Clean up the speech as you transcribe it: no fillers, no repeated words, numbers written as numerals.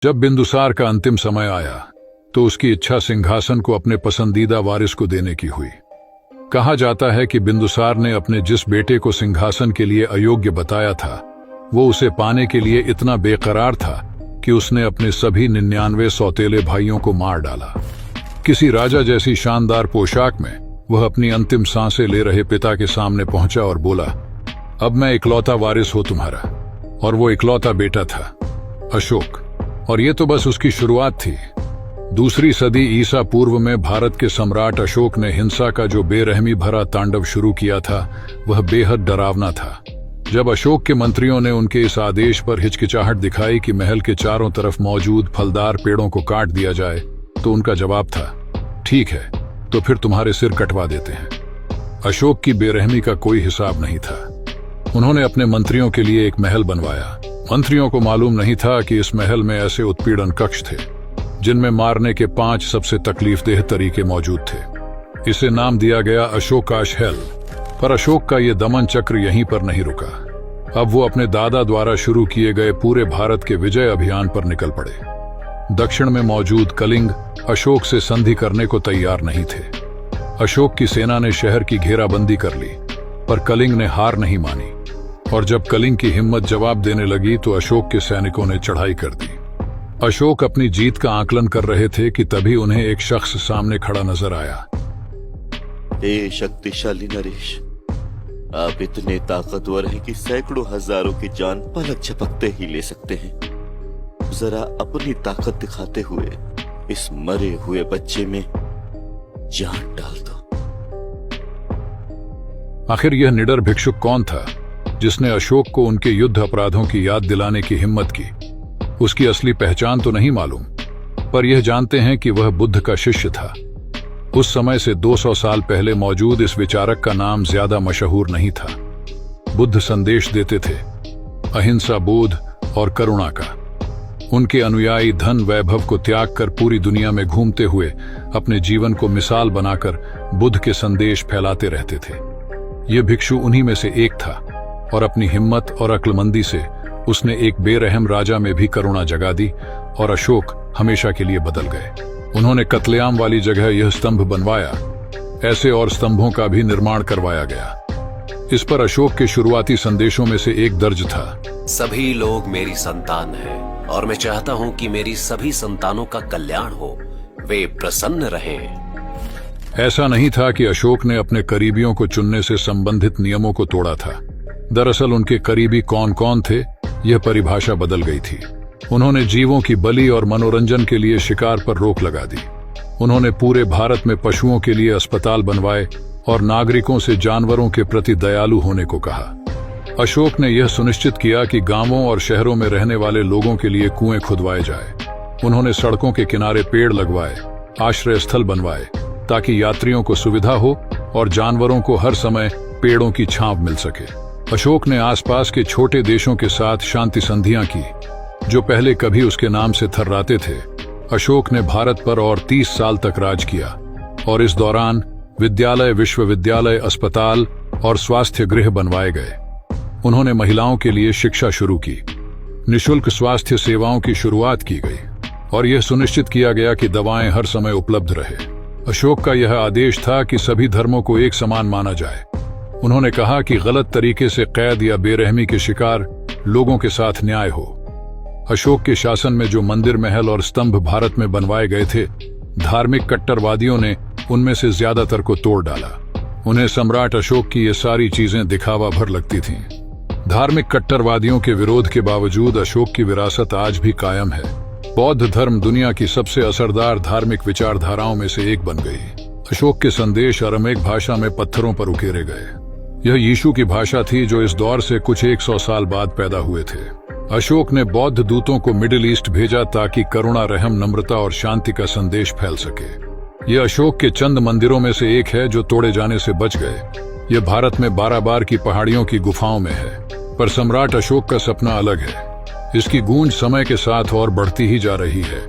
जब बिंदुसार का अंतिम समय आया तो उसकी इच्छा सिंहासन को अपने पसंदीदा वारिस को देने की हुई। कहा जाता है कि बिंदुसार ने अपने जिस बेटे को सिंहासन के लिए अयोग्य बताया था वो उसे पाने के लिए इतना बेकरार था कि उसने अपने सभी 99 सौतेले भाइयों को मार डाला। किसी राजा जैसी शानदार पोशाक में वह अपनी अंतिम सांसें ले रहे पिता के सामने पहुंचा और बोला, अब मैं इकलौता वारिस हूं तुम्हारा। और वो इकलौता बेटा था अशोक। और ये तो बस उसकी शुरुआत थी। दूसरी सदी ईसा पूर्व में भारत के सम्राट अशोक ने हिंसा का जो बेरहमी भरा तांडव शुरू किया था वह बेहद डरावना था। जब अशोक के मंत्रियों ने उनके इस आदेश पर हिचकिचाहट दिखाई कि महल के चारों तरफ मौजूद फलदार पेड़ों को काट दिया जाए तो उनका जवाब था, ठीक है तो फिर तुम्हारे सिर कटवा देते हैं। अशोक की बेरहमी का कोई हिसाब नहीं था। उन्होंने अपने मंत्रियों के लिए एक महल बनवाया। मंत्रियों को मालूम नहीं था कि इस महल में ऐसे उत्पीड़न कक्ष थे जिनमें मारने के 5 सबसे तकलीफदेह तरीके मौजूद थे। इसे नाम दिया गया अशोकाश हेल। पर अशोक का ये दमन चक्र यहीं पर नहीं रुका। अब वो अपने दादा द्वारा शुरू किए गए पूरे भारत के विजय अभियान पर निकल पड़े। दक्षिण में मौजूद कलिंग अशोक से संधि करने को तैयार नहीं थे। अशोक की सेना ने शहर की घेराबंदी कर ली पर कलिंग ने हार नहीं मानी। और जब कलिंग की हिम्मत जवाब देने लगी तो अशोक के सैनिकों ने चढ़ाई कर दी। अशोक अपनी जीत का आकलन कर रहे थे कि तभी उन्हें एक शख्स सामने खड़ा नजर आया। हे शक्तिशाली नरेश, आप इतने ताकतवर हैं कि सैकड़ों हजारों की जान पलक झपकते ही ले सकते हैं। जरा अपनी ताकत दिखाते हुए इस मरे हुए बच्चे में जान डाल दो। आखिर यह निडर भिक्षुक कौन था जिसने अशोक को उनके युद्ध अपराधों की याद दिलाने की हिम्मत की? उसकी असली पहचान तो नहीं मालूम, पर यह जानते हैं कि वह बुद्ध का शिष्य था। उस समय से 200 साल पहले मौजूद इस विचारक का नाम ज्यादा मशहूर नहीं था। बुद्ध संदेश देते थे अहिंसा, बोध और करुणा का। उनके अनुयायी धन वैभव को त्याग कर पूरी दुनिया में घूमते हुए अपने जीवन को मिसाल बनाकर बुद्ध के संदेश फैलाते रहते थे। यह भिक्षु उन्हीं में से एक था और अपनी हिम्मत और अक्लमंदी से उसने एक बेरहम राजा में भी करुणा जगा दी और अशोक हमेशा के लिए बदल गए। उन्होंने कत्लेआम वाली जगह यह स्तंभ बनवाया। ऐसे और स्तंभों का भी निर्माण करवाया गया। इस पर अशोक के शुरुआती संदेशों में से एक दर्ज था, सभी लोग मेरी संतान हैं और मैं चाहता हूं कि मेरी सभी संतानों का कल्याण हो, वे प्रसन्न रहें। ऐसा नहीं था कि अशोक ने अपने करीबियों को चुनने से संबंधित नियमों को तोड़ा था। दरअसल उनके करीबी कौन कौन थे यह परिभाषा बदल गई थी। उन्होंने जीवों की बलि और मनोरंजन के लिए शिकार पर रोक लगा दी। उन्होंने पूरे भारत में पशुओं के लिए अस्पताल बनवाए और नागरिकों से जानवरों के प्रति दयालु होने को कहा। अशोक ने यह सुनिश्चित किया कि गांवों और शहरों में रहने वाले लोगों के लिए कुएं खुदवाए जाए। उन्होंने सड़कों के किनारे पेड़ लगवाए, आश्रय स्थल बनवाए ताकि यात्रियों को सुविधा हो और जानवरों को हर समय पेड़ों की छांव मिल सके। अशोक ने आसपास के छोटे देशों के साथ शांति संधियां की जो पहले कभी उसके नाम से थर्राते थे। अशोक ने भारत पर और 30 साल तक राज किया और इस दौरान विद्यालय, विश्वविद्यालय, अस्पताल और स्वास्थ्य गृह बनवाए गए। उन्होंने महिलाओं के लिए शिक्षा शुरू की, निःशुल्क स्वास्थ्य सेवाओं की शुरुआत की गई और यह सुनिश्चित किया गया कि दवाएं हर समय उपलब्ध रहे। अशोक का यह आदेश था कि सभी धर्मों को एक समान माना जाए। उन्होंने कहा कि गलत तरीके से कैद या बेरहमी के शिकार लोगों के साथ न्याय हो। अशोक के शासन में जो मंदिर, महल और स्तंभ भारत में बनवाए गए थे, धार्मिक कट्टरवादियों ने उनमें से ज्यादातर को तोड़ डाला। उन्हें सम्राट अशोक की ये सारी चीजें दिखावा भर लगती थीं। धार्मिक कट्टरवादियों के विरोध के बावजूद अशोक की विरासत आज भी कायम है। बौद्ध धर्म दुनिया की सबसे असरदार धार्मिक विचारधाराओं में से एक बन गई। अशोक के संदेश अरामीक भाषा में पत्थरों पर उकेरे गए। यह यीशु की भाषा थी जो इस दौर से कुछ 100 साल बाद पैदा हुए थे। अशोक ने बौद्ध दूतों को मिडिल ईस्ट भेजा ताकि करुणा, रहम, नम्रता और शांति का संदेश फैल सके। यह अशोक के चंद मंदिरों में से एक है जो तोड़े जाने से बच गए। यह भारत में 12 बार की पहाड़ियों की गुफाओं में है। पर सम्राट अशोक का सपना अलग है। इसकी गूंज समय के साथ और बढ़ती ही जा रही है।